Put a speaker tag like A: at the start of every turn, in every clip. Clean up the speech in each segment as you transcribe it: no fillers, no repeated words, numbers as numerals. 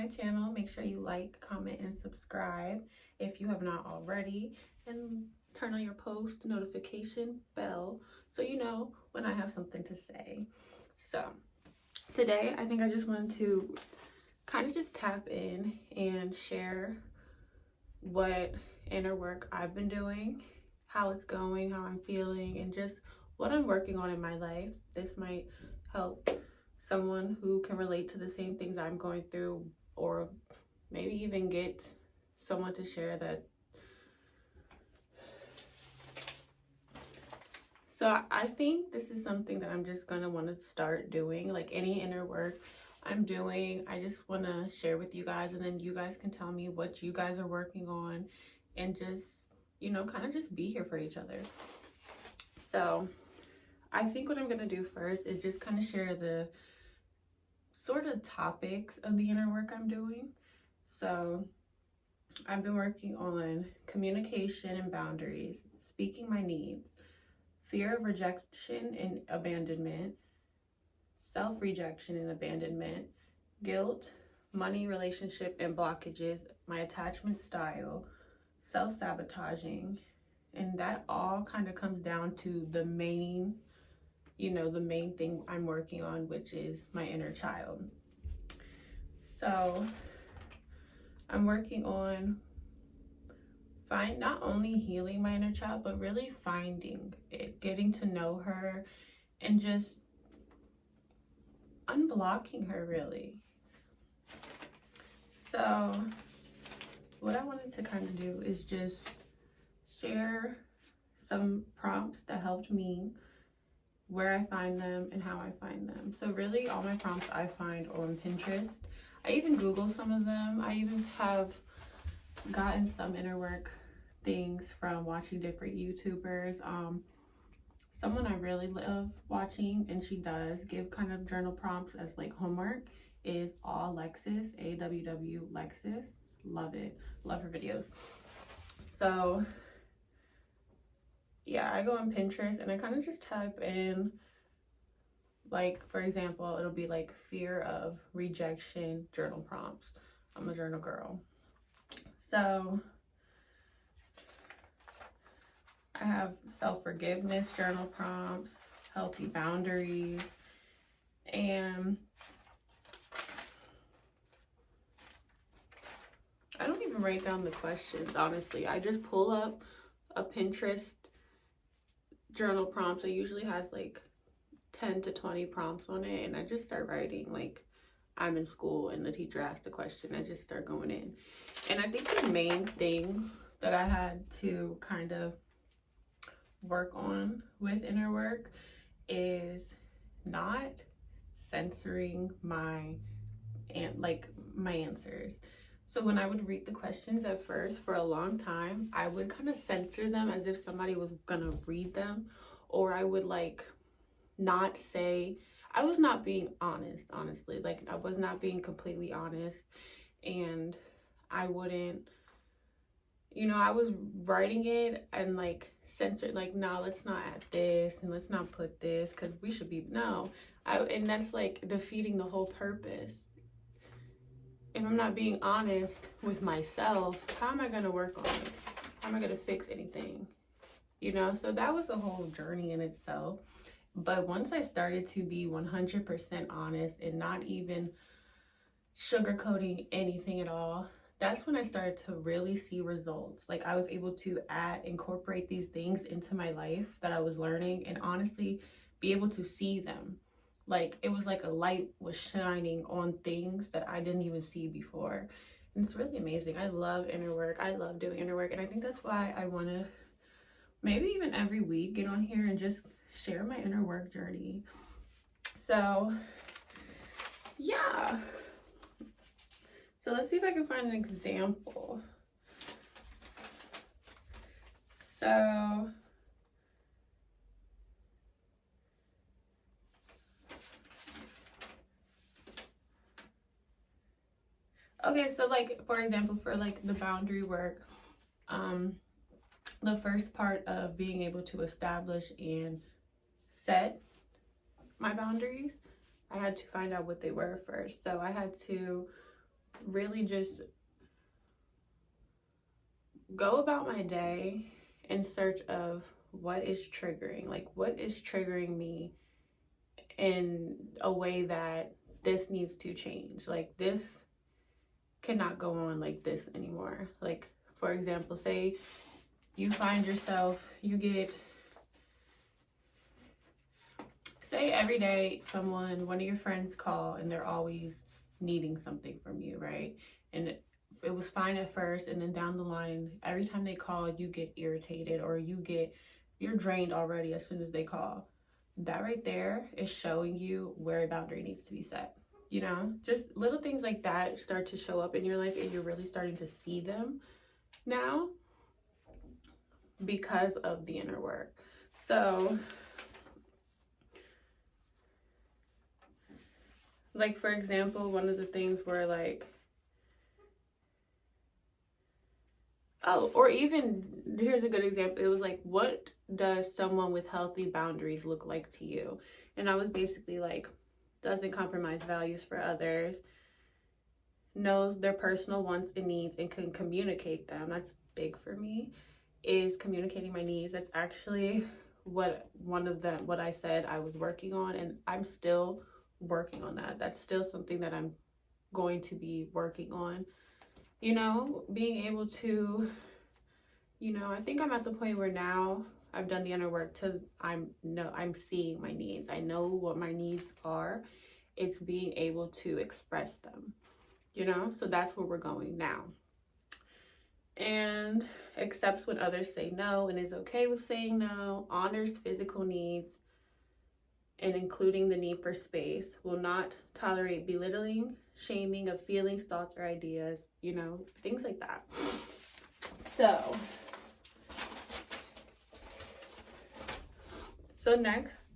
A: channel, make sure you like, comment, and subscribe if you have not already, and turn on your post notification bell so you know when I have something to say. So today I think I just wanted to kind of just tap in and share what inner work I've been doing, how it's going, how I'm feeling, and just what I'm working on in my life. This might help someone who can relate to the same things I'm going through, or maybe even get someone to share that. So I think this is something that I'm just gonna want to start doing. Like any inner work I'm doing, I just want to share with you guys, and then you guys can tell me what you guys are working on, and just, you know, kind of just be here for each other. So I think what I'm gonna do first is just kind of share the sort of topics of the inner work I'm doing. So I've been working on communication and boundaries, speaking my needs, fear of rejection and abandonment, self-rejection and abandonment, guilt, money, relationship and blockages, my attachment style, self-sabotaging, and that all kind of comes down to the main, you know, the main thing I'm working on, which is my inner child. So I'm working on not only healing my inner child, but really finding it, getting to know her, and just unblocking her, really. So what I wanted to kind of do is just share some prompts that helped me, where I find them and how I find them. So really all my prompts I find on Pinterest. I even Google some of them. I even have gotten some inner work things from watching different YouTubers. Someone I really love watching, and she does give kind of journal prompts as like homework, is Alexis, AWW Lexis. Love it. Love her videos. So yeah, I go on Pinterest and I kind of just type in, like, for example, it'll be like fear of rejection journal prompts. I'm a journal girl. So I have self-forgiveness journal prompts, healthy boundaries, and I don't even write down the questions, honestly. I just pull up a Pinterest journal prompts. It usually has like 10 to 20 prompts on it, and I just start writing like I'm in school and the teacher asked a question. I just start going in. And I think the main thing that I had to kind of work on with inner work is not censoring my answers. So when I would read the questions at first, for a long time, I would kind of censor them as if somebody was gonna read them, or I would like not say, I was not being honest, honestly. Like I was not being completely honest, and I wouldn't, you know, I was writing it and like censored, like, no, let's not add this and let's not put this because we should be, no. And that's like defeating the whole purpose. If I'm not being honest with myself, how am I going to work on it? How am I going to fix anything? You know, so that was a whole journey in itself. But once I started to be 100% honest and not even sugarcoating anything at all, that's when I started to really see results. Like I was able to incorporate these things into my life that I was learning, and honestly be able to see them. Like it was like a light was shining on things that I didn't even see before. And it's really amazing. I love inner work. I love doing inner work. And I think that's why I want to maybe even every week get on here and just share my inner work journey. So yeah. So let's see if I can find an example. So okay, so like for example, for like the boundary work, the first part of being able to establish and set my boundaries, I had to find out what they were first. So I had to really just go about my day in search of what is triggering, like what is triggering me in a way that this needs to change. Like this cannot go on like this anymore. Like, for example, say you find yourself, say every day one of your friends call and they're always needing something from you, right? And it was fine at first, and then down the line, every time they call, you get irritated, or you're drained already as soon as they call. That right there is showing you where a boundary needs to be set. You know, just little things like that start to show up in your life, and you're really starting to see them now because of the inner work. So, like, for example, one of the things where, like, oh, or even, here's a good example. It was like, what does someone with healthy boundaries look like to you? And I was basically like, doesn't compromise values for others, knows their personal wants and needs, and can communicate them. That's big for me, is communicating my needs. That's actually what I said I was working on, and I'm still working on that. That's still something that I'm going to be working on. You know, being able to, you know, I think I'm at the point where now I've done the inner work I'm seeing my needs. I know what my needs are. It's being able to express them, you know? So that's where we're going now. And accepts when others say no and is okay with saying no, honors physical needs, and including the need for space, will not tolerate belittling, shaming of feelings, thoughts, or ideas, you know, things like that. So next,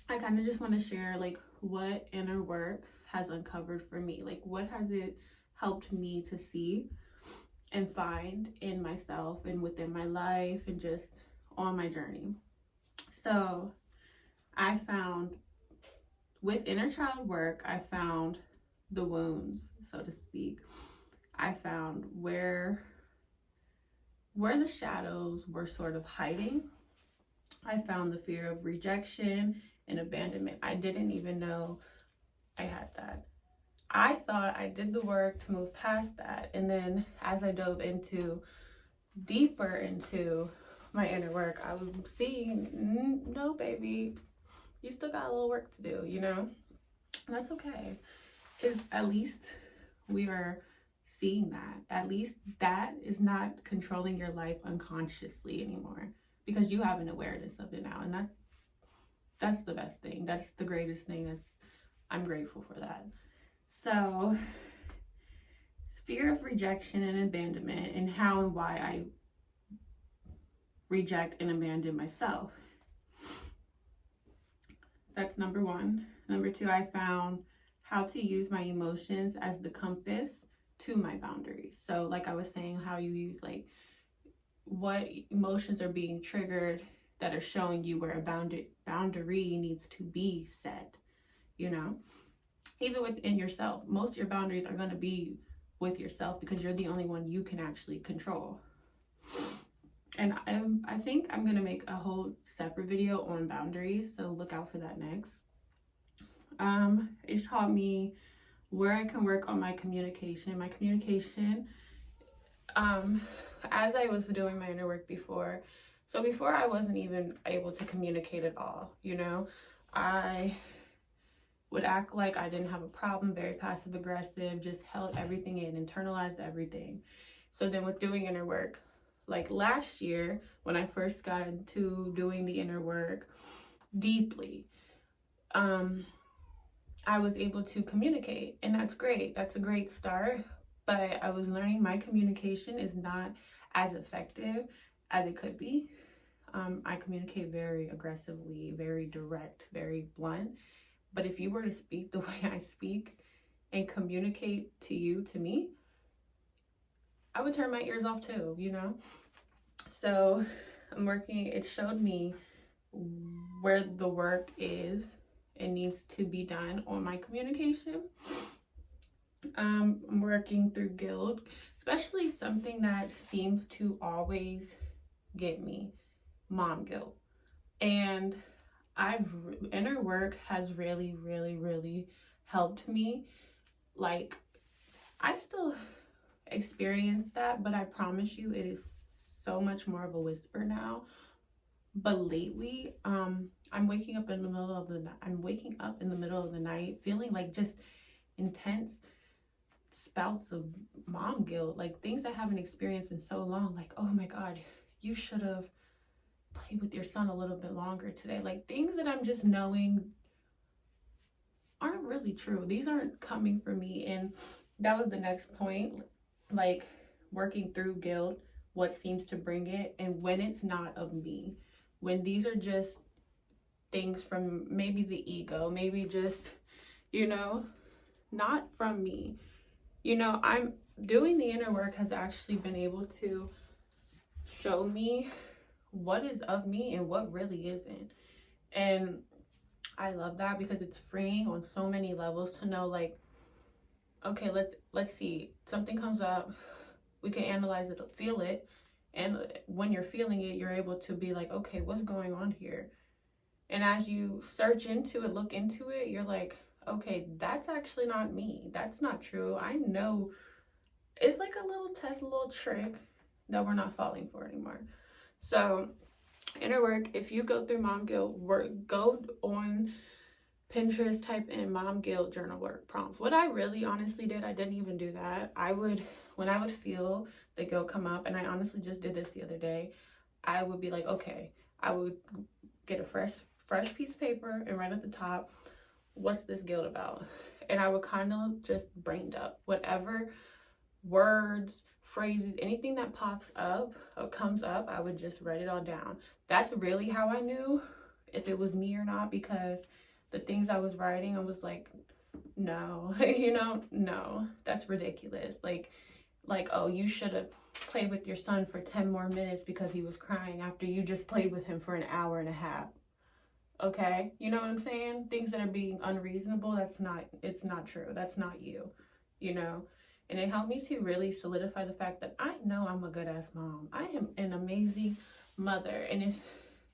A: I kind of just want to share like what inner work has uncovered for me. Like, what has it helped me to see and find in myself and within my life and just on my journey. So I found with inner child work, I found the wounds, so to speak. I found where the shadows were sort of hiding. I found the fear of rejection and abandonment. I didn't even know I had that. I thought I did the work to move past that. And then as I dove deeper into my inner work, I was seeing, no, baby, you still got a little work to do, you know? And that's okay. At least we are seeing that. At least that is not controlling your life unconsciously anymore, because you have an awareness of it now. And that's the best thing. That's the greatest thing. I'm grateful for that. So, fear of rejection and abandonment, and how and why I reject and abandon myself. That's number one. Number two, I found how to use my emotions as the compass to my boundaries. So like I was saying, how you use like what emotions are being triggered that are showing you where a boundary needs to be set, you know? Even within yourself, most of your boundaries are going to be with yourself, because you're the only one you can actually control. And I think I'm going to make a whole separate video on boundaries, so look out for that next. It's taught me where I can work on my communication. As I was doing my inner work before, so before I wasn't even able to communicate at all, you know? I would act like I didn't have a problem, very passive aggressive, just held everything in, internalized everything. So then with doing inner work, like last year, when I first got into doing the inner work deeply, I was able to communicate, and that's great. That's a great start, but I was learning my communication is not as effective as it could be. I communicate very aggressively, very direct, very blunt. But if you were to speak the way I speak and communicate to me, I would turn my ears off too, you know? So it showed me where the work is and needs to be done on my communication. I'm working through guilt, especially something that seems to always get me, mom guilt. And inner work has really helped me. Like, I still experience that, but I promise you it is so much more of a whisper now. But lately, I'm waking up in the middle of the night. I'm waking up in the middle of the night feeling like just intense spouts of mom guilt, like things I haven't experienced in so long. Like, oh my God, you should have played with your son a little bit longer today. Like, things that I'm just knowing aren't really true. These aren't coming from me. And that was the next point, like working through guilt, what seems to bring it, and when it's not of me. When these are just things from maybe the ego, maybe just, not from me. I'm doing the inner work has actually been able to show me what is of me and what really isn't. And I love that because it's freeing on so many levels to know, like, okay, let's see, something comes up, we can analyze it, feel it, and when you're feeling it, you're able to be like, okay, what's going on here? And as you search into it, look into it, you're like, okay, that's actually not me. That's not true. I know. It's like a little test, a little trick that we're not falling for anymore. So inner work, if you go through mom guilt, go on Pinterest, type in mom guilt journal work prompts. What I really honestly did, I didn't even do that. When I would feel the guilt come up, and I honestly just did this the other day, I would be like, okay, I would get a fresh piece of paper and write at the top, what's this guilt about? And I would kind of just brain dump whatever words, phrases, anything that pops up or comes up, I would just write it all down. That's really how I knew if it was me or not, because the things I was writing, I was like, no, no, that's ridiculous. Like, oh, you should have played with your son for 10 more minutes because he was crying after you just played with him for an hour and a half. Okay, you know what I'm saying? Things that are being unreasonable, it's not true. That's not you, And it helped me to really solidify the fact that I know I'm a good ass mom. I am an amazing mother. And if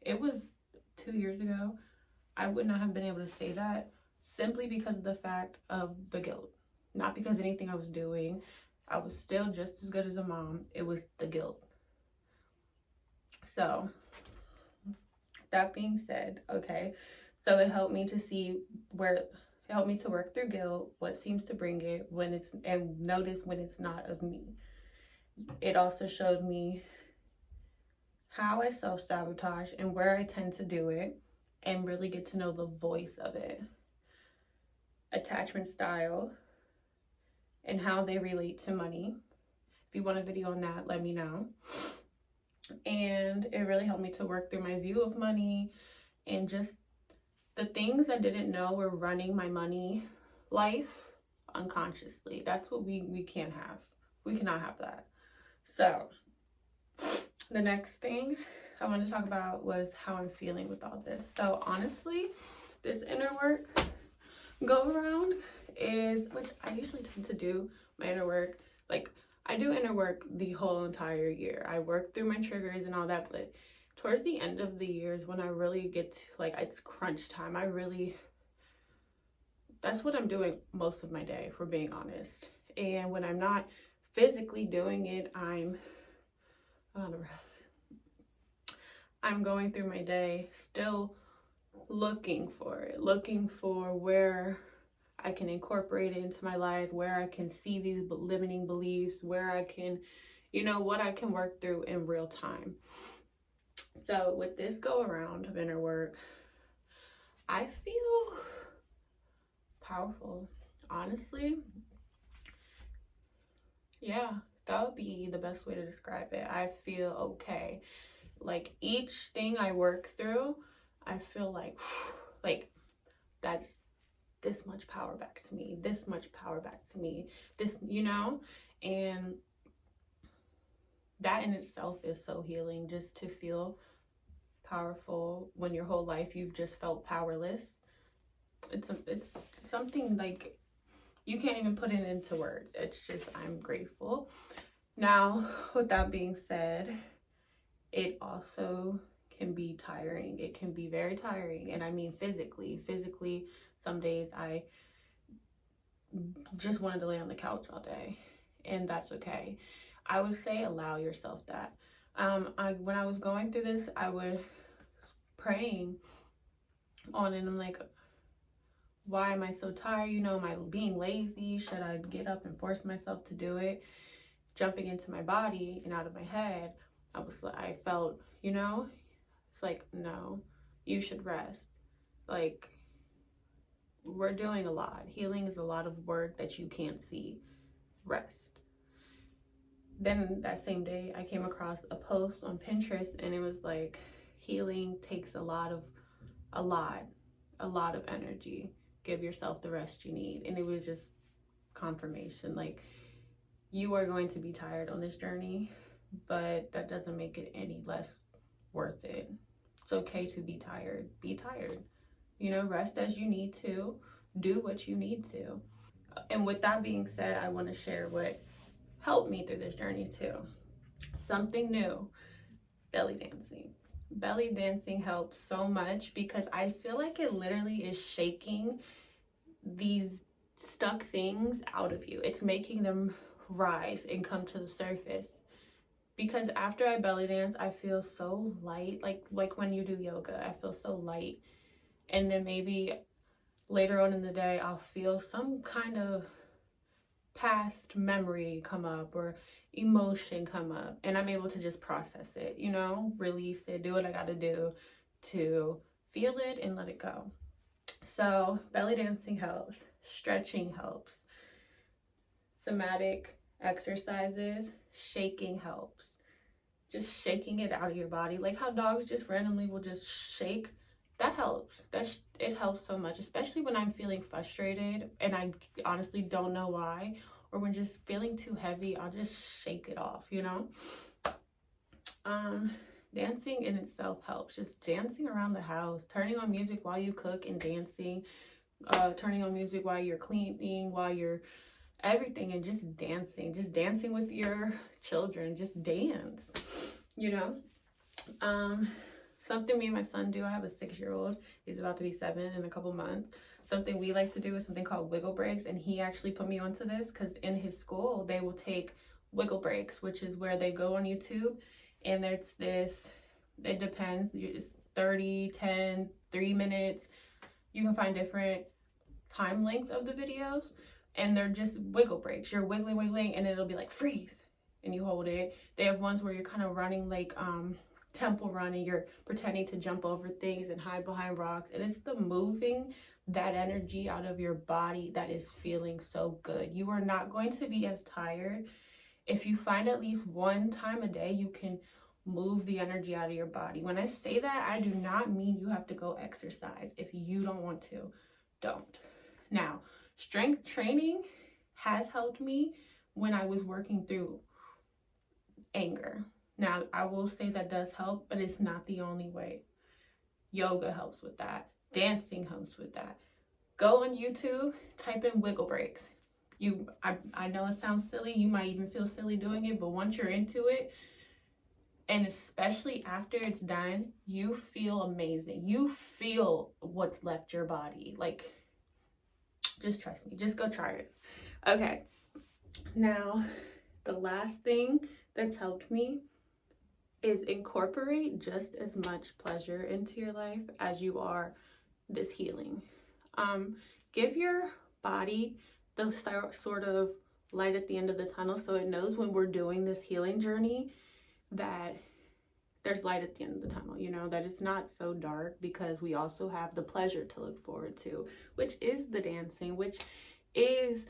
A: it was 2 years ago, I would not have been able to say that, simply because of the fact of the guilt. Not because anything I was doing. I was still just as good as a mom. It was the guilt. So that being said, okay, so it helped me to see it helped me to work through guilt, what seems to bring it, and notice when it's not of me. It also showed me how I self-sabotage and where I tend to do it, and really get to know the voice of it, attachment style, and how they relate to money. If you want a video on that, let me know. And it really helped me to work through my view of money and just the things I didn't know were running my money life unconsciously. That's what we can't have. We cannot have that. So the next thing I want to talk about was how I'm feeling with all this. So honestly, this inner work go around is, which I usually tend to do my inner work, like I do inner work the whole entire year. I work through my triggers and all that, but towards the end of the years when I really get to, like, it's crunch time, that's what I'm doing most of my day, for being honest. And when I'm not physically doing it, I'm going through my day still looking for where I can incorporate it into my life, where I can see these limiting beliefs, where I can, what I can work through in real time. So with this go around of inner work, I feel powerful, honestly. Yeah, that would be the best way to describe it. I feel okay. Like each thing I work through, I feel like that's this much power back to me, this much power back to me, this, and that in itself is so healing, just to feel powerful when your whole life you've just felt powerless. It's something like You can't even put it into words. It's just, I'm grateful. Now, with that being said, it also can be tiring. It can be very tiring. And I mean physically, some days I just wanted to lay on the couch all day, and that's okay. I would say allow yourself that. When I was going through this, I would praying on, and I'm like, why am I so tired? You know, am I being lazy? Should I get up and force myself to do it? Jumping into my body and out of my head, I felt, you know, it's like, no, you should rest. Like, we're doing a lot. Healing is a lot of work that you can't see. Rest. Then that same day, I came across a post on Pinterest, and it was like, healing takes a lot of energy. Give yourself the rest you need. And it was just confirmation. Like, you are going to be tired on this journey, but that doesn't make it any less worth it. It's okay to be tired. Be tired. You know, rest as you need to. Do what you need to. And with that being said, I want to share what helped me through this journey too. Something new. Belly dancing. Belly dancing helps so much because I feel like it literally is shaking these stuck things out of you. It's making them rise and come to the surface. Because after I belly dance, I feel so light. Like when you do yoga, I feel so light. And then maybe later on in the day, I'll feel some kind of past memory come up or emotion come up, and I'm able to just process it, you know, release it, do what I gotta do to feel it and let it go. So belly dancing helps, stretching helps, somatic exercises, shaking helps. Just shaking it out of your body, like how dogs just randomly will just shake. That helps. It helps so much, especially when I'm feeling frustrated and I honestly don't know why, or when just feeling too heavy, I'll just shake it off, you know. Dancing in itself helps. Just dancing around the house, turning on music while you cook and dancing, turning on music while you're cleaning, while you're everything, and just dancing with your children. Just dance, you know. Something me and my son do, I have a 6-year-old, he's about to be 7 in a couple months. Something we like to do is something called wiggle breaks, and he actually put me onto this because in his school they will take wiggle breaks, which is where they go on YouTube, and there's this, it depends, it's 30, 10, 3 minutes. You can find different time length of the videos, and they're just wiggle breaks. You're wiggling, and it'll be like freeze, and you hold it. They have ones where you're kind of running like temple run, and you're pretending to jump over things and hide behind rocks, and it's the moving that energy out of your body that is feeling so good. You are not going to be as tired if you find at least one time a day you can move the energy out of your body. When I say that, I do not mean you have to go exercise. If you don't want to, don't. Now, strength training has helped me when I was working through anger. Now, I will say that does help, but it's not the only way. Yoga helps with that. Dancing helps with that. Go on YouTube, type in wiggle breaks. I know it sounds silly. You might even feel silly doing it, but once you're into it, and especially after it's done, you feel amazing. You feel what's left your body. Like, just trust me. Just go try it. Okay. Now, the last thing that's helped me is incorporate just as much pleasure into your life as you are this healing. Give your body the sort of light at the end of the tunnel, so it knows when we're doing this healing journey that there's light at the end of the tunnel, you know, that it's not so dark, because we also have the pleasure to look forward to, which is the dancing, which is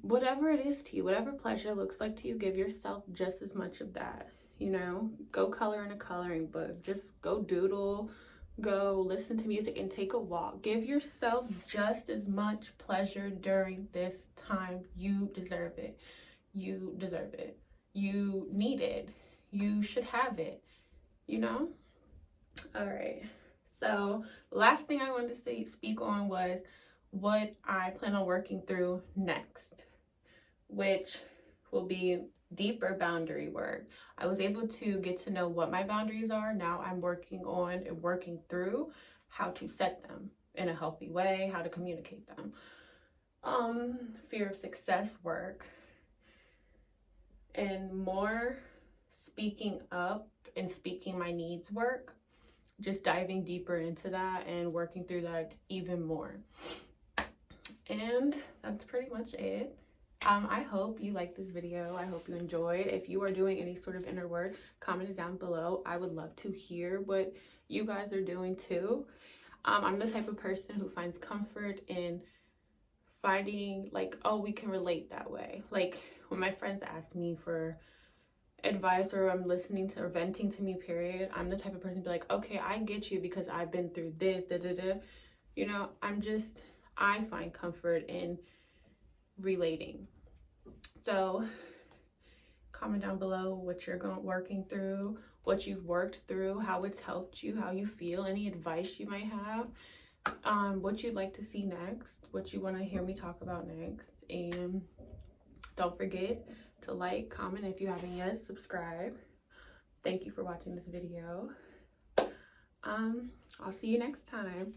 A: whatever it is to you, whatever pleasure looks like to you. Give yourself just as much of that, you know. Go color in a coloring book, just go doodle, go listen to music, and take a walk. Give yourself just as much pleasure during this time. You deserve it. You deserve it. You need it. You should have it, you know. All right, so last thing I wanted to speak on was what I plan on working through next, which will be deeper boundary work. I was able to get to know what my boundaries are. Now I'm working on and working through how to set them in a healthy way, how to communicate them. Fear of success work, and more speaking up and speaking my needs work, just diving deeper into that and working through that even more. And that's pretty much it. I hope you liked this video. I hope you enjoyed. If you are doing any sort of inner work, comment it down below. I would love to hear what you guys are doing too. I'm the type of person who finds comfort in finding, like, oh, we can relate that way. Like when my friends ask me for advice, or I'm listening to or venting to me, period, I'm the type of person to be like, okay, I get you because I've been through this, you know. I find comfort in relating. So comment down below what you're working through, what you've worked through, how it's helped you, how you feel, any advice you might have, what you'd like to see next, what you want to hear me talk about next. And don't forget to like, comment, if you haven't yet, subscribe. Thank you for watching this video. I'll see you next time.